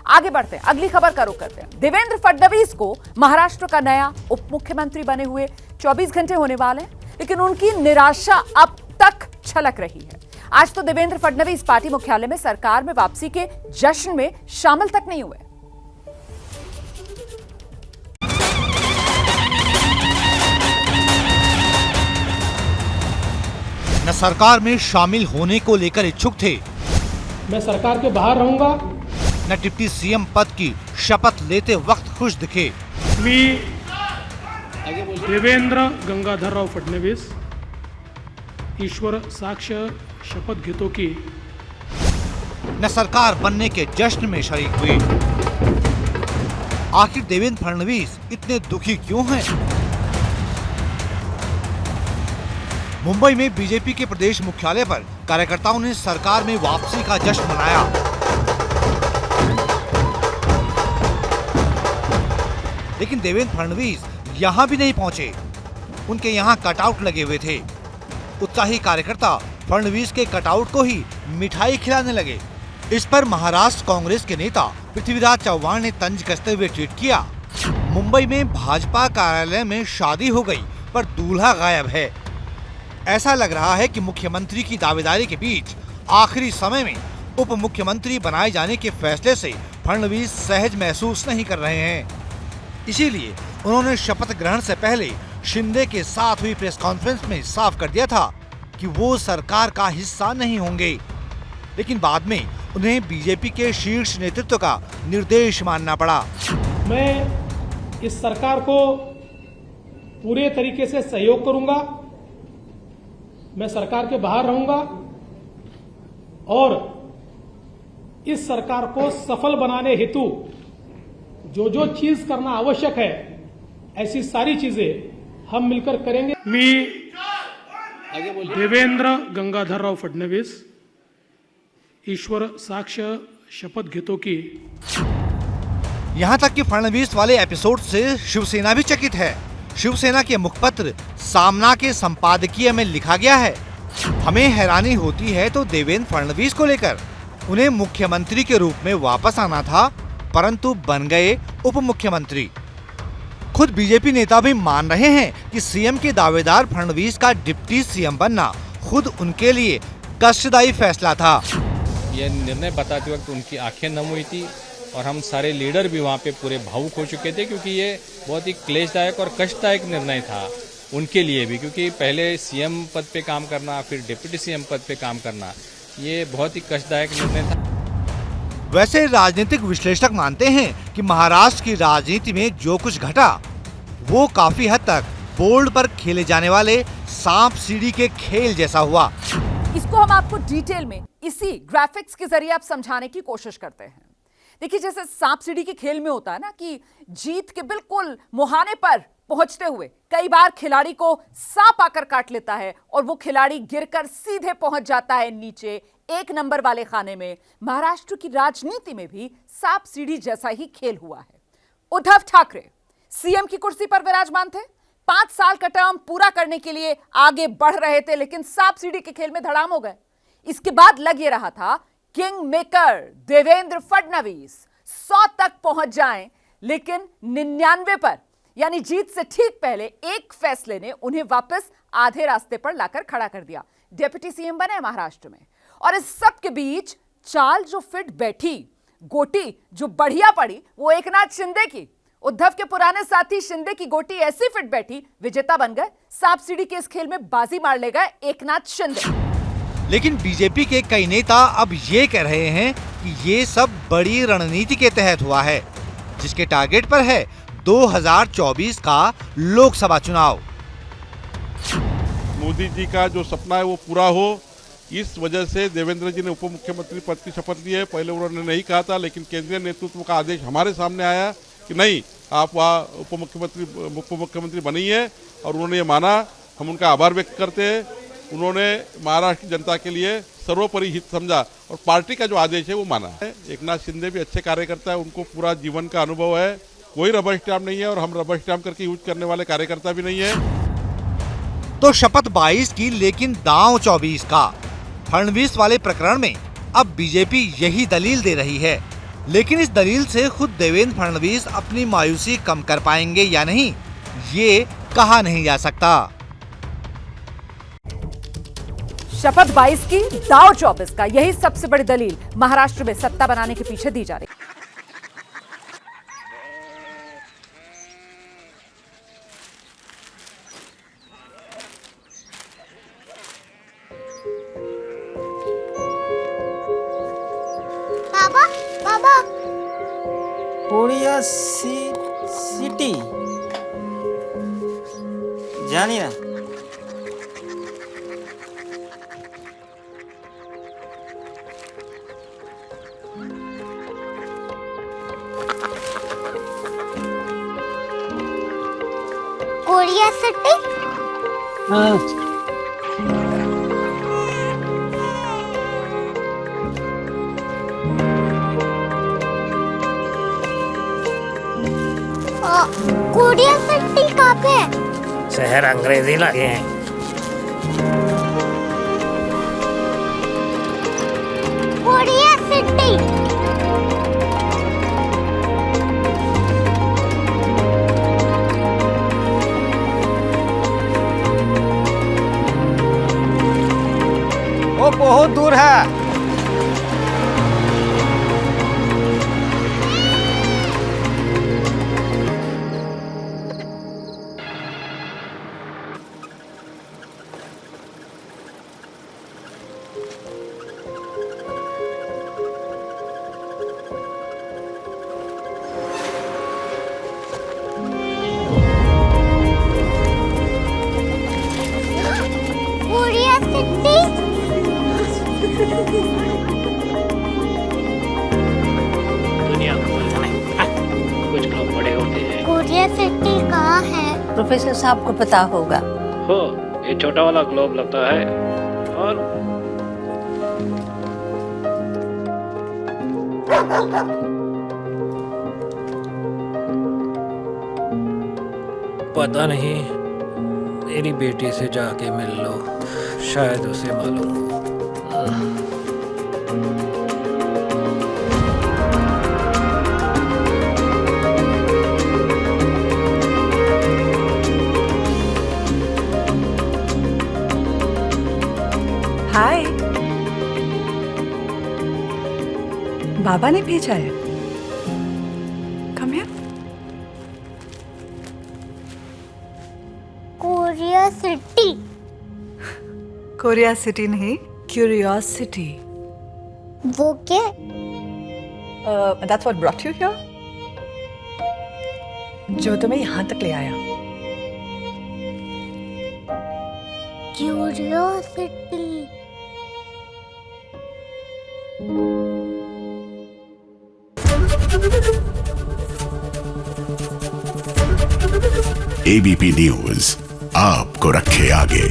आगे बढ़ते हैं, अगली खबर का रुख करते हैं। देवेंद्र फडणवीस को महाराष्ट्र का नया उप मुख्यमंत्री बने हुए 24 घंटे होने वाले हैं, लेकिन उनकी निराशा अब तक छलक रही है। आज तो देवेंद्र फडणवीस पार्टी मुख्यालय में सरकार में वापसी के जश्न में शामिल तक नहीं हुए। न सरकार में शामिल होने को लेकर इच्छुक थे, मैं सरकार के बाहर रहूंगा, न डिप्टी सीएम पद की शपथ लेते वक्त खुश दिखे। मी देवेंद्र गंगाधरराव फडणवीस ईश्वर साक्ष शपथ घेतो की न सरकार बनने के जश्न में शरीक हुए। आखिर देवेंद्र फडणवीस इतने दुखी क्यों हैं? मुंबई में बीजेपी के प्रदेश मुख्यालय पर कार्यकर्ताओं ने सरकार में वापसी का जश्न मनाया। लेकिन देवेंद्र फडणवीस यहां भी नहीं पहुंचे। उनके यहां कटआउट लगे हुए थे। उत्साही कार्यकर्ता फडणवीस के कटआउट को ही मिठाई खिलाने लगे। इस पर महाराष्ट्र कांग्रेस के नेता पृथ्वीराज चव्हाण ने तंज कसते हुए ट्वीट किया, मुंबई में भाजपा कार्यालय में शादी हो गई पर दूल्हा गायब है। ऐसा लग रहा है कि मुख्यमंत्री की दावेदारी के बीच आखिरी समय में उप मुख्यमंत्री बनाए जाने के फैसले से फडणवीस सहज महसूस नहीं कर रहे हैं। इसीलिए उन्होंने शपथ ग्रहण से पहले शिंदे के साथ हुई प्रेस कॉन्फ्रेंस में साफ कर दिया था कि वो सरकार का हिस्सा नहीं होंगे। लेकिन बाद में उन्हें बीजेपी के शीर्ष नेतृत्व का निर्देश मानना पड़ा। मैं इस सरकार को पूरे तरीके से सहयोग करूंगा, मैं सरकार के बाहर रहूंगा और इस सरकार को सफल बनाने हेतु जो जो चीज करना आवश्यक है, ऐसी सारी चीजें हम मिलकर करेंगे। मी देवेंद्र गंगाधरराव फडणवीस ईश्वर साक्ष शपथ घेतो की। यहाँ तक कि फडणवीस वाले एपिसोड से शिवसेना भी चकित है। शिवसेना के मुखपत्र सामना के संपादकीय में लिखा गया है, हमें हैरानी होती है तो देवेंद्र फडणवीस को लेकर। उन्हें मुख्यमंत्री के रूप में वापस आना था, परंतु बन गए उप मुख्यमंत्री। खुद बीजेपी नेता भी मान रहे हैं कि सीएम के दावेदार फडणवीस का डिप्टी सीएम बनना खुद उनके लिए कष्टदायी फैसला था। ये निर्णय बताते वक्त उनकी आंखें नम हुई थी और हम सारे लीडर भी वहाँ पे पूरे भावुक हो चुके थे, क्योंकि ये बहुत ही क्लेशदायक और कष्टदायक निर्णय था उनके लिए भी, क्योंकि पहले सीएम पद पे काम करना, फिर डिप्टी सीएम पद पे काम करना, ये बहुत ही कष्टदायक निर्णय था। वैसे राजनीतिक विश्लेषक मानते हैं कि महाराष्ट्र की राजनीति में जो कुछ घटा वो काफी हद तक बोर्ड पर खेले जाने वाले सांप सीढ़ी के खेल जैसा हुआ। इसको हम आपको डिटेल में इसी ग्राफिक्स के जरिए आप समझाने की कोशिश करते हैं। देखिए, जैसे सांप सीढ़ी के खेल में होता है ना कि जीत के बिल्कुल मुहाने पर पहुंचते हुए कई बार खिलाड़ी को सांप आकर काट लेता है और वो खिलाड़ी गिरकर सीधे पहुंच जाता है नीचे एक नंबर वाले खाने में। महाराष्ट्र की राजनीति में भी सांप सीढ़ी जैसा ही खेल हुआ है। उद्धव ठाकरे सीएम की कुर्सी पर विराजमान थे, 5 साल का टर्म पूरा करने के लिए आगे बढ़ रहे थे, लेकिन सांप सीढ़ी के खेल में धड़ाम हो गए। इसके बाद लग ये रहा था किंग मेकर देवेंद्र फडणवीस 100 तक पहुंच जाएं, लेकिन 99 पर यानी जीत से ठीक पहले एक फैसले ने उन्हें वापस आधे रास्ते पर लाकर खड़ा कर दिया। डिप्टी सीएम बने महाराष्ट्र में, और इस सब के बीच चाल जो फिट बैठी, गोटी जो बढ़िया पड़ी, वो एकनाथ शिंदे की। उद्धव के पुराने साथी शिंदे की गोटी ऐसी फिट बैठी, विजेता बन गए। सांप सीढ़ी के इस खेल में बाजी मार ले गए एकनाथ शिंदे। लेकिन बीजेपी के कई नेता अब ये कह रहे हैं कि ये सब बड़ी रणनीति के तहत हुआ है, जिसके टारगेट पर है 2024 का लोकसभा चुनाव। मोदी जी का जो सपना है वो पूरा हो, इस वजह से देवेंद्र जी ने उप मुख्यमंत्री पद की शपथ ली है। पहले उन्होंने नहीं कहा था, लेकिन केंद्रीय नेतृत्व का आदेश हमारे सामने आया कि नहीं, आप वहाँ उप मुख्यमंत्री बनी है, और उन्होंने ये माना। हम उनका आभार व्यक्त करते हैं। उन्होंने महाराष्ट्र की जनता के लिए सर्वोपरि हित समझा और पार्टी का जो आदेश है वो माना है। एकनाथ शिंदे भी अच्छे कार्यकर्ता है, उनको पूरा जीवन का अनुभव है, कोई रबर स्टैम्प नहीं है, और हम रबर स्टैम्प करके यूज करने वाले कार्यकर्ता भी नहीं है। तो शपथ 22 की, लेकिन दांव 24 का। फडणवीस वाले प्रकरण में अब बीजेपी यही दलील दे रही है। लेकिन इस दलील से खुद देवेंद्र फडणवीस अपनी मायूसी कम कर पाएंगे या नहीं, ये कहा नहीं जा सकता। शपथ 22 की, दाव 24 का, यही सबसे बड़ी दलील महाराष्ट्र में सत्ता बनाने के पीछे दी जा रही। बाबा बाबा कोरिया सिटी जानी ना। Korea city. कोरिया सिटी कहाँ पे है? शहर अंग्रेजी लगे हैं। Korea city. वो बहुत दूर है। Korea city. दुनिया को कुछ लोग बड़े होते हैं। कोरिया सिटी कहाँ है? प्रोफेसर साहब को पता होगा। हो, ये छोटा वाला ग्लोब लगता है और पता नहीं, मेरी बेटी से जाके मिल लो, शायद उसे मालूम हो। हाय, बाबा ने भेजा है। Come here. Korea city. Korea city नहीं, क्यूरियोसिटी। वो क्या? That's what brought you here? जो तुम्हें यहाँ तक ले आया। क्यूरियोसिटी। एबीपी न्यूज आपको रखे आगे।